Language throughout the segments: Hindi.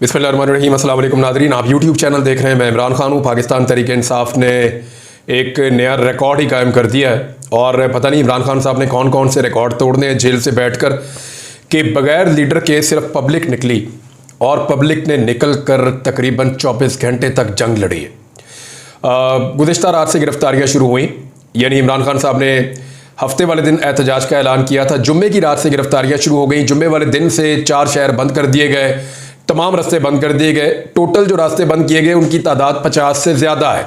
बिस्मिल्लाहिर्रहमानिर्रहीम। अस्सलाम वालेकुम नाज़रीन, आप यूट्यूब चैनल देख रहे हैं। मैं इमरान खान हूँ। पाकिस्तान तहरीक इंसाफ ने एक नया रिकॉर्ड ही कायम कर दिया है और पता नहीं इमरान खान साहब ने कौन कौन से रिकॉर्ड तोड़ने हैं जेल से बैठकर कि बगैर लीडर के सिर्फ पब्लिक निकली और पब्लिक ने निकल कर तकरीबन 24 घंटे तक जंग लड़ी है। गुज़िश्ता रात से गिरफ्तारियाँ शुरू हुई, यानी इमरान खान साहब ने हफ्ते वाले दिन एहतजाज का ऐलान किया था। जुम्मे की रात से गिरफ्तारियाँ शुरू हो गई। जुम्मे वाले दिन से 4 शहर बंद कर दिए गए, तमाम रास्ते बंद कर दिए गए। टोटल जो रास्ते बंद किए गए उनकी तादाद 50 से ज़्यादा है।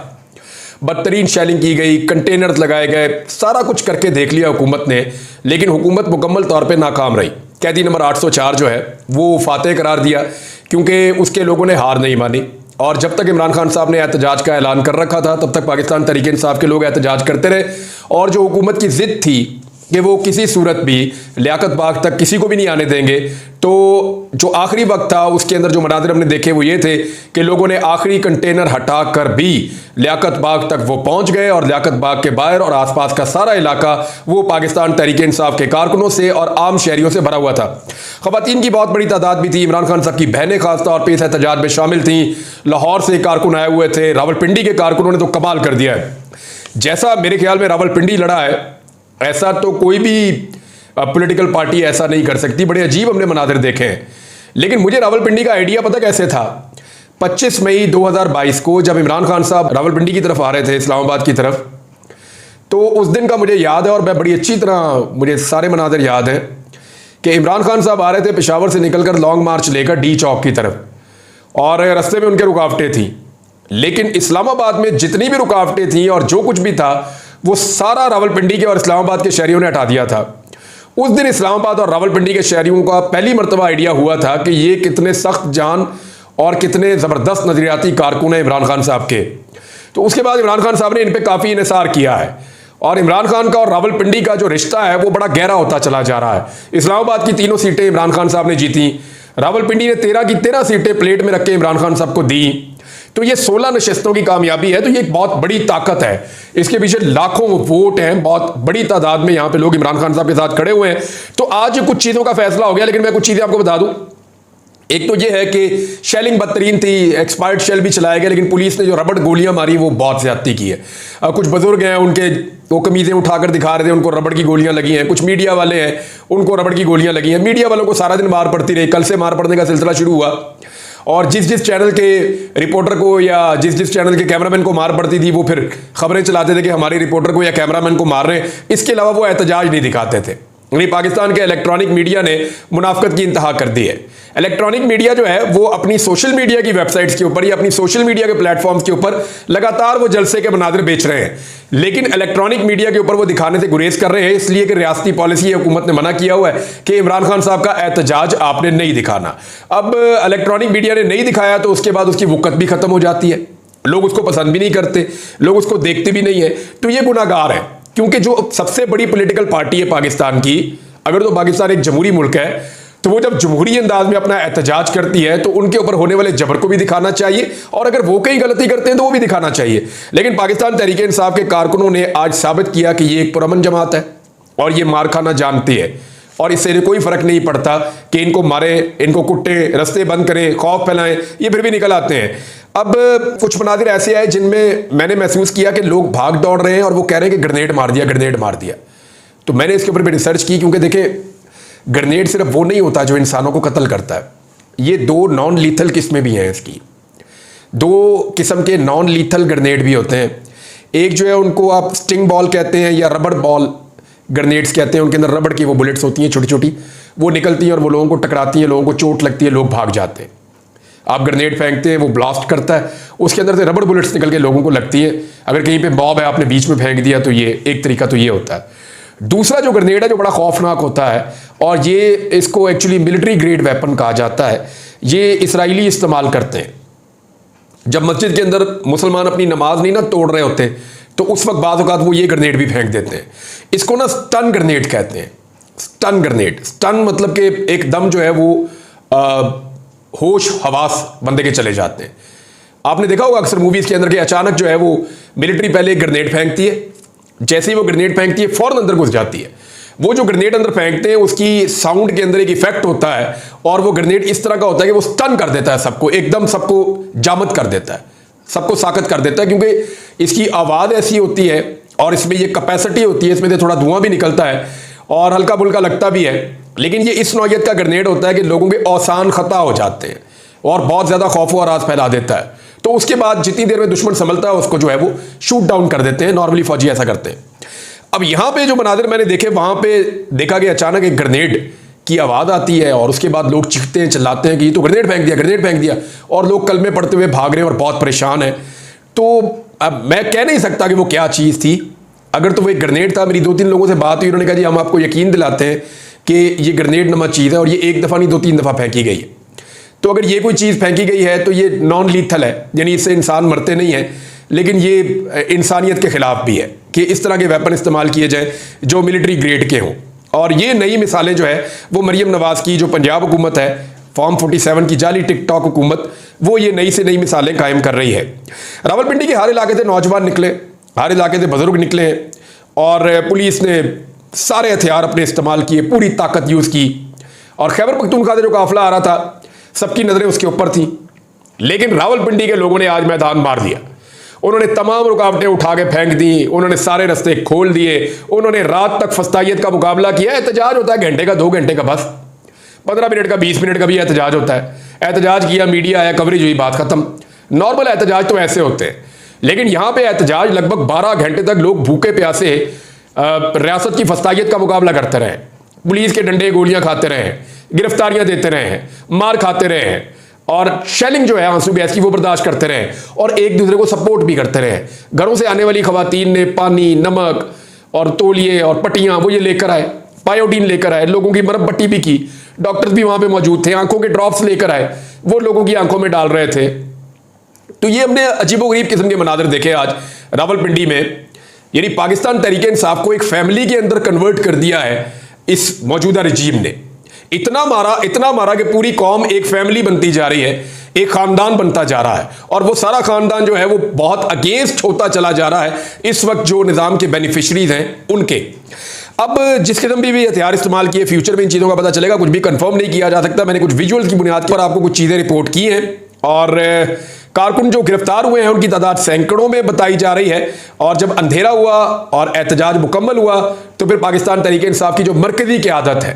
बदतरीन शेलिंग की गई, कंटेनर्स लगाए गए, सारा कुछ करके देख लिया हुकूमत ने, लेकिन हुकूमत मुकम्मल तौर पे नाकाम रही। कैदी नंबर 804 जो है वो फातेह करार दिया क्योंकि उसके लोगों ने हार नहीं मानी। और जब तक इमरान खान साहब ने एहतजाज का ऐलान कर रखा था तब तक पाकिस्तान तहरीक इंसाफ के लोग एहतजाज करते रहे। और जो हुकूमत की ज़िद थी कि वो किसी सूरत भी लियाकत बाग तक किसी को भी नहीं आने देंगे, तो जो आखिरी वक्त था उसके अंदर जो मनाज़िर हमने देखे वो ये थे कि लोगों ने आखिरी कंटेनर हटा कर भी लियाकत बाग तक वो पहुंच गए और लियाकत बाग के बाहर और आसपास का सारा इलाका वो पाकिस्तान तहरीक इंसाफ के कारकुनों से और आम शहरियों से भरा हुआ था। ख़वातीन की बहुत बड़ी तादाद भी थी। इमरान खान साहब की बहनें खास तौर पर इस एहतजाज में शामिल थी। लाहौर से कारकुन आए हुए थे, रावलपिंडी के कारकुनों ने तो कमाल कर दिया है। जैसा मेरे ख्याल में रावलपिंडी लड़ा है ऐसा तो कोई भी पॉलिटिकल पार्टी ऐसा नहीं कर सकती। बड़े अजीब हमने मनाजिर देखे हैं। लेकिन मुझे रावलपिंडी का आइडिया पता कैसे था? 25 मई 2022 को जब इमरान खान साहब रावलपिंडी की तरफ आ रहे थे, इस्लामाबाद की तरफ, तो उस दिन का मुझे याद है और मैं बड़ी अच्छी तरह मुझे सारे मनाजिर याद हैं कि इमरान खान साहब आ रहे थे पेशावर से निकलकर लॉन्ग मार्च लेकर डी चौक की तरफ और रास्ते में उनके रुकावटें थी। लेकिन इस्लामाबाद में जितनी भी रुकावटें थी और जो कुछ भी था वो सारा रावलपिंडी के और इस्लामाबाद के शहरियों ने हटा दिया था। उस दिन इस्लामाबाद और रावलपिंडी के शहरियों का पहली मरतबा आइडिया हुआ था कि ये कितने सख्त जान और कितने ज़बरदस्त नज़रियाती कारकुन हैं इमरान खान साहब के। तो उसके बाद इमरान खान साहब ने इन पर काफ़ी इन्हिसार किया है और इमरान खान का और रावलपिंडी का जो रिश्ता है वो बड़ा गहरा होता चला जा रहा है। इस्लामाबाद की 3 सीटें इमरान खान साहब ने जीती, रावलपिंडी ने 13 की 13 सीटें प्लेट में रख के इमरान खान साहब को दी। तो ये 16 नशस्तों की कामयाबी है। तो ये एक बहुत बड़ी ताकत है, इसके पीछे लाखों वोट हैं, बहुत बड़ी तादाद में यहाँ पे लोग इमरान खान साहब के साथ खड़े हुए हैं। तो आज कुछ चीज़ों का फैसला हो गया, लेकिन मैं कुछ चीज़ें आपको बता दूं। एक तो ये है कि शेलिंग बदतरीन थी, एक्सपायर्ड शेल भी चलाए गए, लेकिन पुलिस ने जो रबड़ गोलियां मारी वो बहुत ज्यादती की है। कुछ बुजुर्ग हैं, उनके वो कमीज़ें उठाकर दिखा रहे थे, उनको रबड़ की गोलियां लगी हैं। कुछ मीडिया वाले हैं, उनको रबड़ की गोलियां लगी हैं। मीडिया वालों को सारा दिन मार पड़ती रही, कल से मार पड़ने का सिलसिला शुरू हुआ और जिस चैनल के रिपोर्टर को या जिस चैनल के कैमरामैन को मार पड़ती थी वो फिर खबरें चलाते थे कि हमारे रिपोर्टर को या कैमरामैन को मार रहे हैं। इसके अलावा वो एहतजाज नहीं दिखाते थे। यानी पाकिस्तान के इलेक्ट्रॉनिक मीडिया ने मुनाफकत की इंतहा कर दी है। इलेक्ट्रॉनिक मीडिया जो है वो अपनी सोशल मीडिया की वेबसाइट्स के ऊपर या अपनी सोशल मीडिया के प्लेटफॉर्म्स के ऊपर लगातार वो जलसे के मनाजिर बेच रहे हैं, लेकिन इलेक्ट्रॉनिक मीडिया के ऊपर वो दिखाने से गुरेज कर रहे हैं, इसलिए कि रियासती पॉलिसी हुकूमत ने मना किया हुआ है कि इमरान खान साहब का एहतजाज आपने नहीं दिखाना। अब इलेक्ट्रॉनिक मीडिया ने नहीं दिखाया तो उसके बाद उसकी वक़्त भी खत्म हो जाती है, लोग उसको पसंद भी नहीं करते, लोग उसको देखते भी नहीं है। तो ये गुनाहगार है, क्योंकि जो सबसे बड़ी पॉलिटिकल पार्टी है पाकिस्तान की, अगर तो पाकिस्तान एक जमहूरी मुल्क है, तो वो जब जमहूरी अंदाज में अपना एहतजाज करती है तो उनके ऊपर होने वाले जबर को भी दिखाना चाहिए और अगर वो कहीं गलती करते हैं तो वो भी दिखाना चाहिए। लेकिन पाकिस्तान तहरीक इंसाफ के कारकुनों ने आज साबित किया कि ये एक पुरअमन जमात है और ये मार खाना जानती है और इससे कोई फर्क नहीं पड़ता कि इनको मारें, इनको कुट्टे, रास्ते बंद करें, खौफ फैलाएं, ये फिर भी निकल आते हैं। अब कुछ मनाजिर ऐसे आए जिनमें मैंने महसूस किया कि लोग भाग दौड़ रहे हैं और वो कह रहे हैं कि ग्रेनेड मार दिया, ग्रेनेड मार दिया। तो मैंने इसके ऊपर भी रिसर्च की, क्योंकि देखिए ग्रेनेड सिर्फ वो नहीं होता जो इंसानों को कत्ल करता है, ये 2 नॉन लीथल किस्में भी हैं इसकी। 2 किस्म के नॉन लीथल ग्रेनेड भी होते हैं। एक जो है उनको आप स्टिंग बॉल कहते हैं या रबड़ बॉल ग्रेनेड्स कहते हैं, उनके अंदर रबड़ की वो बुलेट्स होती हैं छोटी छोटी, वो निकलती हैं और वो लोगों को टकराती हैं, लोगों को चोट लगती है, लोग भाग जाते हैं। आप ग्रेनेड फेंकते हैं, वो ब्लास्ट करता है, उसके अंदर से रबड़ बुलेट्स निकल के लोगों को लगती है। अगर कहीं पे बॉब है, आपने बीच में फेंक दिया, तो ये एक तरीका तो ये होता है। दूसरा जो ग्रेनेड है जो बड़ा खौफनाक होता है और ये इसको एक्चुअली मिलिट्री ग्रेड वेपन कहा जाता है, ये इसराइली इस्तेमाल करते हैं। जब मस्जिद के अंदर मुसलमान अपनी नमाज नहीं ना तोड़ रहे होते तो उस वक्त बाज़ औक़ात वो ये ग्रेनेड भी फेंक देते हैं। इसको ना स्टन ग्रेनेड कहते हैं। स्टन ग्रेनेड, स्टन मतलब कि एकदम जो है वो होश हवास बंदे के चले जाते हैं। आपने देखा होगा अक्सर मूवीज़ के अंदर के अचानक जो है वो मिलिट्री पहले एक ग्रेनेड फेंकती है, जैसे ही वो ग्रेनेड फेंकती है फौरन अंदर घुस जाती है। वो जो ग्रेनेड अंदर फेंकते हैं उसकी साउंड के अंदर एक इफेक्ट होता है और वो ग्रेनेड इस तरह का होता है कि वो स्टन कर देता है सबको, एकदम सबको जामत कर देता है, सबको साकत कर देता है, क्योंकि इसकी आवाज़ ऐसी होती है और इसमें ये कैपेसिटी होती है, इसमें से थोड़ा धुआं भी निकलता है और हल्का फुल्का लगता भी है। लेकिन ये इस नौयत का ग्रेनेड होता है कि लोगों के औसान खता हो जाते हैं और बहुत ज़्यादा खौफ व राज फैला देता है। तो उसके बाद जितनी देर में दुश्मन संभलता है उसको जो है वो शूट डाउन कर देते हैं। नॉर्मली फौजी ऐसा करते हैं। अब यहाँ पे जो मनाजिर मैंने देखे, वहाँ पे देखा कि अचानक एक ग्रेनेड की आवाज़ आती है और उसके बाद लोग चीखते हैं, चिल्लाते हैं कि ये तो ग्रेनेड फेंक दिया, ग्रेनेड फेंक दिया, और लोग कलमे पढ़ते हुए भाग रहे हैं और बहुत परेशान है। तो अब मैं कह नहीं सकता कि वो क्या चीज़ थी। अगर तो वो एक ग्रेनेड था, मेरी 2-3 लोगों से बात हुई, उन्होंने कहा जी हम आपको यकीन दिलाते हैं कि ये ग्रेनेड नमा चीज़ है और ये एक दफ़ा नहीं 2-3 दफ़ा फेंकी गई है। तो अगर ये कोई चीज़ फेंकी गई है तो ये नॉन लीथल है, यानी इससे इंसान मरते नहीं हैं, लेकिन ये इंसानियत के ख़िलाफ़ भी है कि इस तरह के वेपन इस्तेमाल किए जाएँ जो मिलिट्री ग्रेड के हों। और ये नई मिसालें जो है वो मरियम नवाज़ की जो पंजाब हुकूमत है, फॉर्म 47 की जाली टिकटॉक हुकूमत, वो ये नई से नई मिसालें कायम कर रही है। रावलपिंडी के हर इलाके से नौजवान निकले, हर इलाके से बुजुर्ग निकले हैं और पुलिस ने सारे हथियार अपने इस्तेमाल किए, पूरी ताकत यूज़ की। और खैबर पख्तूनख्वा से जो काफिला आ रहा था सबकी नज़रें उसके ऊपर थी, लेकिन रावलपिंडी के लोगों ने आज मैदान मार दिया। उन्होंने तमाम रुकावटें उठा के फेंक दी, उन्होंने सारे रास्ते खोल दिए, उन्होंने रात तक फस्तायत का मुकाबला किया। एहतजाज होता है घंटे का, 2 घंटे का, बस 15 मिनट का, 20 मिनट का भी एहतजाज होता है। एहतजाज किया, मीडिया आया, कवरेज हुई, बात खत्म। नॉर्मल एहतजाज तो ऐसे होते हैं, लेकिन यहाँ पे एहतजाज लगभग 12 घंटे तक लोग भूखे प्यासे रियासत की फस्तायत का मुकाबला करते रहे, पुलिस के डंडे गोलियां खाते रहे, गिरफ्तारियां देते रहे हैं, मार खाते रहे हैं और शेलिंग जो है आंसू गैस की वो बर्दाश्त करते रहे और एक दूसरे को सपोर्ट भी करते रहे। घरों से आने वाली खवातीन ने पानी, नमक और तौलिए और पट्टियां वो ये लेकर आए, पायोडीन लेकर आए, लोगों की मरहम पट्टी भी की, डॉक्टर्स भी वहां पे मौजूद थे, आंखों के ड्रॉप्स लेकर आए, वो लोगों की आंखों में डाल रहे थे। तो ये हमने अजीबोगरीब किस्म के मनाजर देखे आज रावलपिंडी में। यानी पाकिस्तान तहरीक-ए-इंसाफ को एक फैमिली के अंदर कन्वर्ट कर दिया है इस मौजूदा रजीम ने। इतना मारा कि पूरी कौम एक फैमिली बनती जा रही है, एक खानदान बनता जा रहा है और वो सारा खानदान जो है वो बहुत अगेंस्ट होता चला जा रहा है इस वक्त जो निज़ाम के बेनिफिशरीज हैं उनके। अब जिस किस्म भी हथियार इस्तेमाल किए, फ्यूचर में इन चीज़ों का पता चलेगा, कुछ भी कंफर्म नहीं किया जा सकता। मैंने कुछ विजुअल्स की बुनियाद पर आपको कुछ चीज़ें रिपोर्ट की हैं और कारकुन जो गिरफ्तार हुए हैं उनकी तादाद सैकड़ों में बताई जा रही है। और जब अंधेरा हुआ और एहतजाज मुकम्मल हुआ तो फिर पाकिस्तान तहरीक-ए-इंसाफ की जो मरकजी क़यादत है,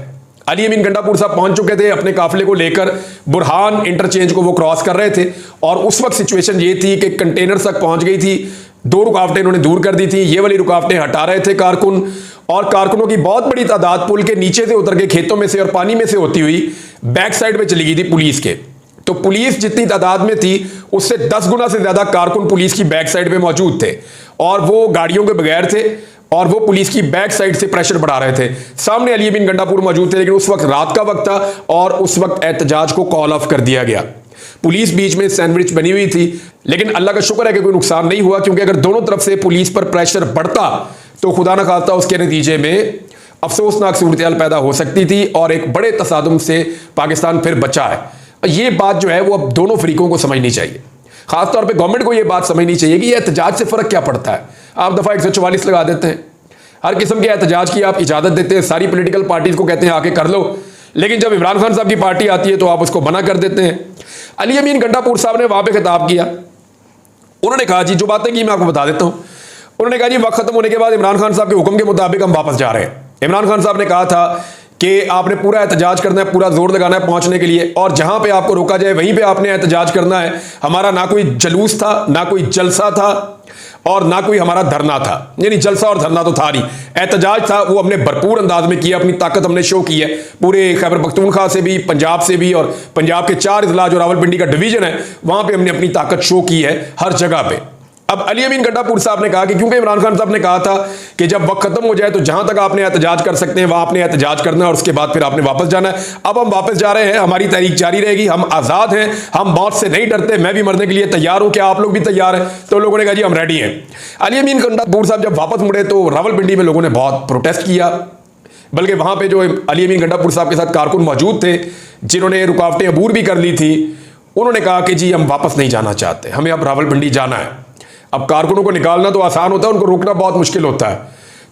अली अमीन गंडापुर साहब पहुंच चुके थे अपने काफिले को लेकर, बुरहान इंटरचेंज को वो क्रॉस कर रहे थे और उस वक्त सिचुएशन ये थी कि कंटेनर तक पहुंच गई थी। 2 रुकावटें इन्होंने दूर कर दी थी, ये वाली रुकावटें हटा रहे थे कारकुन, और कारकुनों की बहुत बड़ी तादाद पुल के नीचे से उतर के खेतों में से और पानी में से होती हुई बैक साइड में चली गई थी पुलिस के। तो पुलिस जितनी तादाद में थी उससे 10 गुना से ज्यादा कारकुन पुलिस की बैक साइड पे मौजूद थे और वो गाड़ियों के बगैर थे और वो पुलिस की बैक साइड से प्रेशर बढ़ा रहे थे। सामने अली अमीन गंडापुर मौजूद थे, लेकिन उस वक्त रात का वक्त था और उस वक्त एहतजाज को कॉल ऑफ कर दिया गया। पुलिस बीच में सैंडविच बनी हुई थी, लेकिन अल्लाह का शुक्र है कि कोई नुकसान नहीं हुआ, क्योंकि अगर दोनों तरफ से पुलिस पर प्रेशर बढ़ता तो खुदा न खास्ता उसके नतीजे में अफसोसनाक सूरत पैदा हो सकती थी और एक बड़े तसादुम से पाकिस्तान फिर बचा है। ये बात जो है वो अब दोनों फरीकों को समझनी चाहिए, खासतौर पे गवर्नमेंट को ये बात समझनी चाहिए कि ये एहतजाज से फ़र्क क्या पड़ता है। आप दफ़ा 144 लगा देते हैं, हर किस्म के एहतजाज की आप इजाज़त देते हैं, सारी पॉलिटिकल पार्टीज़ को कहते हैं आके कर लो, लेकिन जब इमरान खान साहब की पार्टी आती है तो आप उसको मना कर देते हैं। अली अमीन गंडापुर साहब ने वहाँ पर खिताब किया, उन्होंने कहा जी जो बातें की मैं आपको बता देता हूँ। उन्होंने कहा जी वक्त खत्म होने के बाद इमरान खान साहब के हुक्म के मुताबिक हम वापस जा रहे हैं। इमरान खान साहब ने कहा था कि आपने पूरा एहतजाज करना है, पूरा जोर लगाना है पहुंचने के लिए, और जहां पे आपको रोका जाए वहीं पे आपने एहतजाज करना है। हमारा ना कोई जलूस था, ना कोई जलसा था और ना कोई हमारा धरना था, यानी जलसा और धरना तो था नहीं, एहतजाज था। वो हमने भरपूर अंदाज में किया, अपनी ताकत हमने शो की है, पूरे खैबर पख्तूनख्वा से भी, पंजाब से भी, और पंजाब के 4 अजला जो रावलपिंडी का डिवीजन है वहां पर हमने अपनी ताकत शो की है हर जगह पर। अब अली अमीन गंडापुर साहब ने कहा कि क्योंकि इमरान खान साहब ने कहा था कि जब वक्त खत्म हो जाए तो जहां तक आपने एहतजाज कर सकते हैं वहां आपने एहतजाज करना है और उसके बाद फिर आपने वापस जाना है। अब हम वापस जा रहे हैं, हमारी तहरीक जारी रहेगी, हम आज़ाद हैं, हम मौत से नहीं डरते, मैं भी मरने के लिए तैयार हूं, क्या आप लोग भी तैयार हैं? तो लोगों ने कहा जी हम रेडी हैं। अली अमीन गंडापुर साहब जब वापस मुड़े तो रावलपिंडी में लोगों ने बहुत प्रोटेस्ट किया, बल्कि वहां पर जो अली अमीन गंडापुर साहब के साथ कारकुन मौजूद थे जिन्होंने रुकावटें अबूर भी कर ली थी, उन्होंने कहा कि जी हम वापस नहीं जाना चाहते, हमें अब रावलपिंडी जाना है। अब कारकुनों को निकालना तो आसान होता है, उनको रोकना बहुत मुश्किल होता है।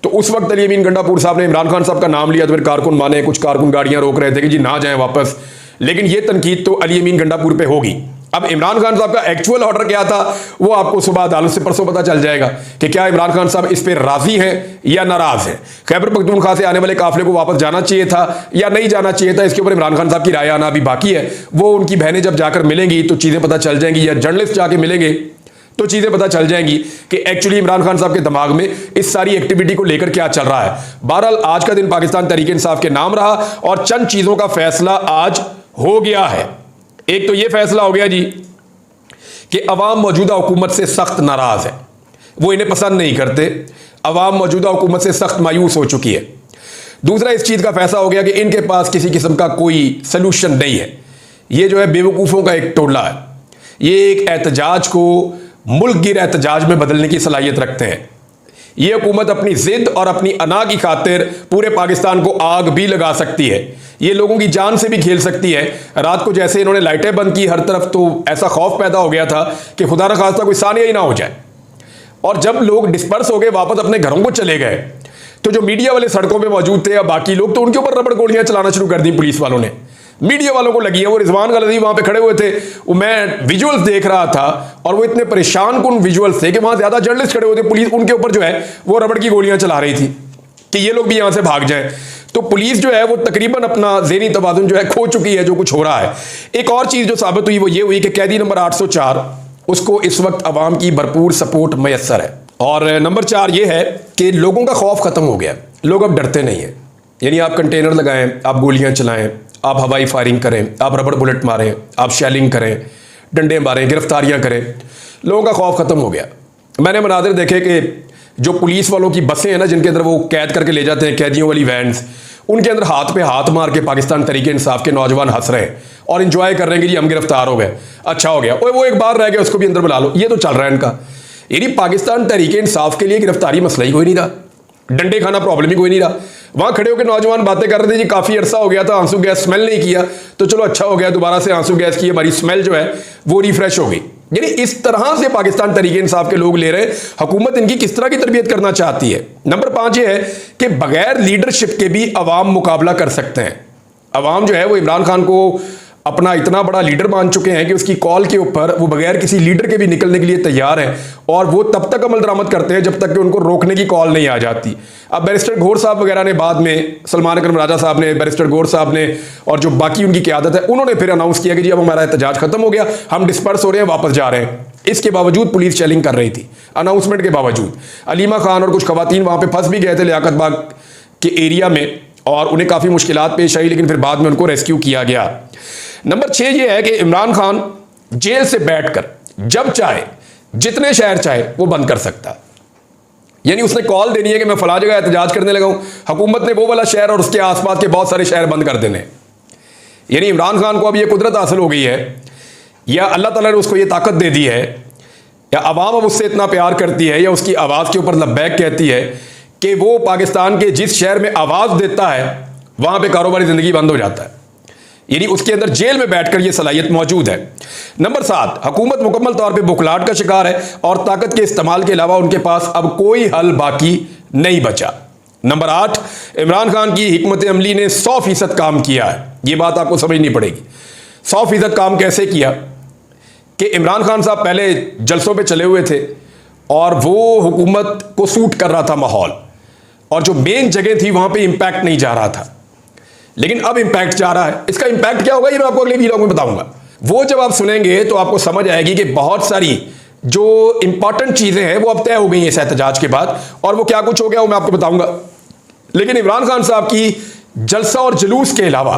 तो उस वक्त अली अमीन गंडापुर साहब ने इमरान खान साहब का नाम लिया तो फिर कारकुन माने, कुछ कारकुन गाड़ियां रोक रहे थे कि जी ना जाएं वापस, लेकिन ये तनकीद तो अली अमीन गंडापुर पे होगी। अब इमरान खान साहब का एक्चुअल ऑर्डर क्या था वो आपको सुबह अदालत से परसों पता चल जाएगा कि क्या इमरान खान साहब इस पर राजी हैं या नाराज हैं। खैबर पख्तूनख्वा से आने वाले काफिले को वापस जाना चाहिए था या नहीं जाना चाहिए था, इसके ऊपर इमरान खान साहब की राय आना अभी बाकी है। वो उनकी बहनें जब जाकर मिलेंगी तो चीजें पता चल जाएंगी, या जर्नलिस्ट जाके मिलेंगे तो चीजें पता चल जाएंगी कि एक्चुअली इमरान खान साहब के दिमाग में इस सारी एक्टिविटी को लेकर क्या चल रहा है। बहरहाल आज का दिन पाकिस्तान तहरीक इंसाफ के नाम रहा और चंद चीजों का फैसला आज हो गया है। एक तो यह फैसला हो गया जी कि अवाम मौजूदा हुकूमत से सख्त नाराज है, वो इन्हें पसंद नहीं करते, अवाम मौजूदा हुकूमत से सख्त मायूस हो चुकी है। दूसरा इस चीज का फैसला हो गया कि इनके पास किसी किस्म का कोई सलूशन नहीं है। ये जो है बेवकूफों का एक टोला है, ये एक एहतजाज को मुल्क गिर एहतजाज में बदलने की सलाहियत रखते हैं। ये हुकूमत अपनी जिद और अपनी अना की खातिर पूरे पाकिस्तान को आग भी लगा सकती है, ये लोगों की जान से भी खेल सकती है। रात को जैसे इन्होंने लाइटें बंद की हर तरफ, तो ऐसा खौफ पैदा हो गया था कि खुदा न खास्ता कोई सानिया ही ना हो जाए। और जब लोग डिस्पर्स हो गए वापस अपने घरों को चले गए तो जो मीडिया वाले सड़कों पे मौजूद थे या बाकी लोग, तो उनके ऊपर रबड़ गोलियां चलाना शुरू कर दी पुलिस वालों ने। मीडिया वालों को लगी है, वो रिजवान गलती वहां पे खड़े हुए थे, वो मैं विजुअल्स देख रहा था और वो इतने परेशान कुन विजुअल्स थे कि वहां ज्यादा जर्नलिस्ट खड़े हुए थे, पुलिस उनके ऊपर जो है वो रबड़ की गोलियां चला रही थी कि ये लोग भी यहां से भाग जाएं। तो पुलिस जो है वो तकरीबन अपना ज़हनी तवाज़ुन जो है खो चुकी है जो कुछ हो रहा है। एक और चीज जो साबित हुई वो ये हुई कि कैदी नंबर 804 उसको इस वक्त अवाम की भरपूर सपोर्ट मैसर है। और नंबर 4 ये है कि लोगों का खौफ खत्म हो गया, लोग अब डरते नहीं है। यानी आप कंटेनर लगाएं, आप गोलियां चलाएं, आप हवाई फायरिंग करें, आप रबड़ बुलेट मारें, आप शेलिंग करें, डंडे मारें, गिरफ्तारियां करें, लोगों का खौफ खत्म हो गया। मैंने मनाजिर देखे कि जो पुलिस वालों की बसें हैं ना, जिनके अंदर वो कैद करके ले जाते हैं, कैदियों वाली वैन्स, उनके अंदर हाथ पे हाथ मार के पाकिस्तान तहरीक इंसाफ के नौजवान हंस रहे हैं और इंजॉय कर रहे हैं कि जी हम गिरफ्तार हो गए, अच्छा हो गया, वो एक बार रह गया उसको भी अंदर बुला लो। ये तो चल रहा है इनका। यानी पाकिस्तान तहरीक इंसाफ के लिए गिरफ्तारी मसला ही कोई नहीं रहा, डंडे खाना प्रॉब्लम ही कोई नहीं रहा। वहां खड़े होकर नौजवान बातें कर रहे थे जी काफी अरसा हो गया था आंसू गैस स्मेल नहीं किया, तो चलो अच्छा हो गया, दोबारा से आंसू गैस की हमारी स्मेल जो है वो रिफ्रेश हो गई। यानी इस तरह से पाकिस्तान तहरीक इंसाफ के लोग ले रहे, हुकूमत इनकी किस तरह की तरबियत करना चाहती है। नंबर 5 ये है कि बगैर लीडरशिप के भी अवाम मुकाबला कर सकते हैं। अवाम जो है वो इमरान खान को अपना इतना बड़ा लीडर मान चुके हैं कि उसकी कॉल के ऊपर वो बगैर किसी लीडर के भी निकलने के लिए तैयार हैं, और वो तब तक अमल दरामद करते हैं जब तक कि उनको रोकने की कॉल नहीं आ जाती। अब बैरिस्टर गौर साहब वगैरह ने बाद में, सलमान अकरम राजा साहब ने, बैरिस्टर गौर साहब ने और जो बाकी उनकी क़यादत है, उन्होंने फिर अनाउंस किया कि जी अब हमारा एहतजाज खत्म हो गया, हम डिस्पर्स हो रहे हैं, वापस जा रहे हैं। इसके बावजूद पुलिस चेलिंग कर रही थी, अनाउंसमेंट के बावजूद। अलीमा खान और कुछ खवातीन वहां पर फंस भी गए थे लियाकत बाग के एरिया में और उन्हें काफ़ी मुश्किलात पेश आई, लेकिन फिर बाद में उनको रेस्क्यू किया गया। नंबर 6 ये है कि इमरान खान जेल से बैठकर जब चाहे जितने शहर चाहे वो बंद कर सकता है। यानी उसने कॉल देनी है कि मैं फला जगह एहतजाज करने लगा हूं, हुकूमत ने वो वाला शहर और उसके आसपास के बहुत सारे शहर बंद कर देने। यानी इमरान खान को अब ये कुदरत हासिल हो गई है, या अल्लाह ताला ने उसको ये ताकत दे दी है, या अवाम अब उससे इतना प्यार करती है, या उसकी आवाज़ के ऊपर लब्बैक कहती है कि वो पाकिस्तान के जिस शहर में आवाज़ देता है वहां पर कारोबारी ज़िंदगी बंद हो जाता है। यानी उसके अंदर जेल में बैठकर यह सलाहियत मौजूद है। नंबर 7, हुकूमत मुकम्मल तौर पे बुखलाहट का शिकार है और ताकत के इस्तेमाल के अलावा उनके पास अब कोई हल बाकी नहीं बचा। नंबर 8, इमरान खान की हिकमत अमली ने 100% काम किया है। यह बात आपको समझनी पड़ेगी। 100% काम कैसे किया कि इमरान खान साहब पहले जलसों पे चले हुए थे और वो हुकूमत को सूट कर रहा था माहौल, और जो मेन जगह थी वहां पे इंपैक्ट नहीं जा रहा था, लेकिन अब इंपैक्ट जा रहा है। इसका इंपैक्ट क्या होगा ये मैं आपको अगले वीडियो में बताऊंगा। वो जब आप सुनेंगे तो आपको समझ आएगी कि बहुत सारी जो इंपॉर्टेंट चीजें हैं वो अब तय हो गई हैं इस एहतजाज के बाद, और वो क्या कुछ हो गया वो मैं आपको बताऊंगा। लेकिन इमरान खान साहब की जलसा और जुलूस के अलावा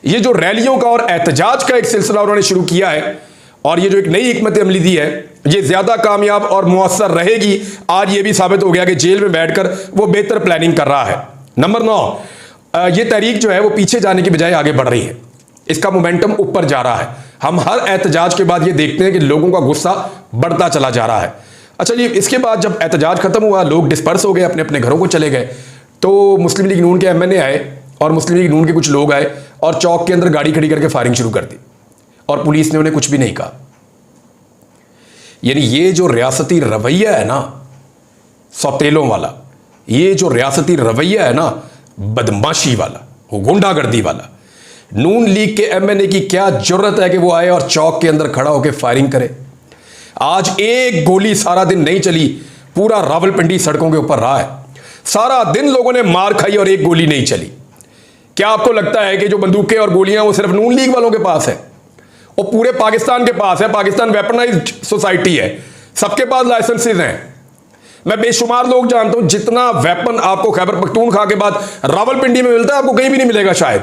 ये जो रैलियों का और एहतजाज का एक सिलसिला उन्होंने शुरू किया है, और ये जो एक नई हिकमत अमली दी है, ये ज्यादा कामयाब और मुअस्सर रहेगी। आज ये भी साबित हो गया कि जेल में बैठकर वो बेहतर प्लानिंग कर रहा है। नंबर 9, ये तहरीक जो है वो पीछे जाने की बजाय आगे बढ़ रही है, इसका मोमेंटम ऊपर जा रहा है। हम हर एहतजाज के बाद ये देखते हैं कि लोगों का गुस्सा बढ़ता चला जा रहा है। अच्छा जी, इसके बाद जब एहतजाज खत्म हुआ, लोग डिस्पर्स हो गए, अपने अपने घरों को चले गए, तो मुस्लिम लीग नून के MNA आए और मुस्लिम लीग नून के कुछ लोग आए और चौक के अंदर गाड़ी खड़ी करके फायरिंग शुरू कर दी, और पुलिस ने उन्हें कुछ भी नहीं कहा। यानी ये जो रियासती रवैया है ना, सौतेलों वाला, ये जो रियासती रवैया है ना, बदमाशी वाला, वो गुंडागर्दी वाला, नून लीग के एमएनए की क्या जरूरत है कि वो आए और चौक के अंदर खड़ा होकर फायरिंग करे। आज एक गोली सारा दिन नहीं चली, पूरा रावलपिंडी सड़कों के ऊपर रहा है, सारा दिन लोगों ने मार खाई और एक गोली नहीं चली। क्या आपको लगता है कि जो बंदूकें और गोलियां वो सिर्फ नून लीग वालों के पास है? वो पूरे पाकिस्तान के पास है। पाकिस्तान वेपनाइज्ड सोसाइटी है, सबके पास लाइसेंसेज हैं। मैं बेशुमार लोग जानता हूं, जितना वेपन आपको खैबर पख्तूनख्वा के बाद रावलपिंडी में मिलता है आपको कहीं भी नहीं मिलेगा शायद।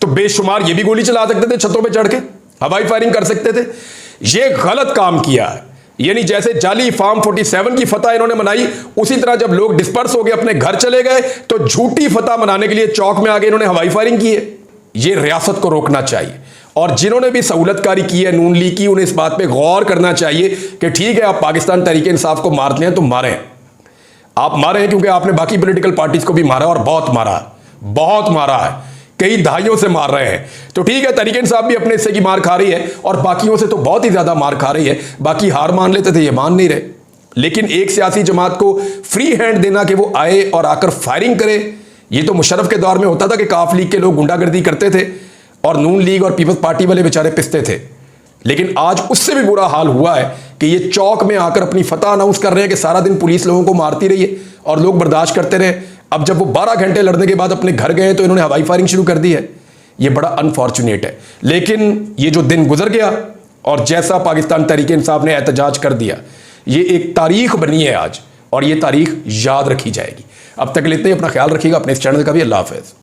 तो बेशुमार ये भी गोली चला सकते थे, छतों पे चढ़ के हवाई फायरिंग कर सकते थे। ये गलत काम किया है। यानी जैसे जाली फार्म 47 की फतह इन्होंने मनाई, उसी तरह जब लोग डिस्पर्स हो गए अपने घर चले गए तो झूठी फतह मनाने के लिए चौक में आके इन्होंने हवाई फायरिंग की है। ये रियासत को रोकना चाहिए और जिन्होंने भी सहूलतकारी की है नून लीग की, उन्हें इस बात पे गौर करना चाहिए कि ठीक है, आप पाकिस्तान तहरीक इंसाफ को मारते हैं तो मारें, आप मारें, क्योंकि आपने बाकी पॉलिटिकल पार्टीज को भी मारा और बहुत मारा है, कई दहाइयों से मार रहे हैं। तो ठीक है, तहरीक इंसाफ भी अपने हिस्से की मार खा रही है और बाकियों से तो बहुत ही ज्यादा मार खा रही है। बाकी हार मान लेते थे, ये मान नहीं रहे। लेकिन एक सियासी जमात को फ्री हैंड देना कि वो आए और आकर फायरिंग करे, ये तो मुशर्रफ के दौर में होता था कि काफ लीग के लोग गुंडागर्दी करते थे और नून लीग और पीपल्स पार्टी वाले बेचारे पिसते थे। लेकिन आज उससे भी बुरा हाल हुआ है कि ये चौक में आकर अपनी फतह अनाउंस कर रहे हैं कि सारा दिन पुलिस लोगों को मारती रही है और लोग बर्दाश्त करते रहे। अब जब वो 12 घंटे लड़ने के बाद अपने घर गए तो इन्होंने हवाई फायरिंग शुरू कर दी है। ये बड़ा अनफॉर्चुनेट है। लेकिन ये जो दिन गुजर गया और जैसा पाकिस्तान तहरीक इंसाफ ने एहतजाज कर दिया, ये एक तारीख बनी है आज और ये तारीख याद रखी जाएगी। अब तक लेते हैं, अपना ख्याल रखिएगा, अपने इस चैनल का भी। अल्लाह हाफ़िज़।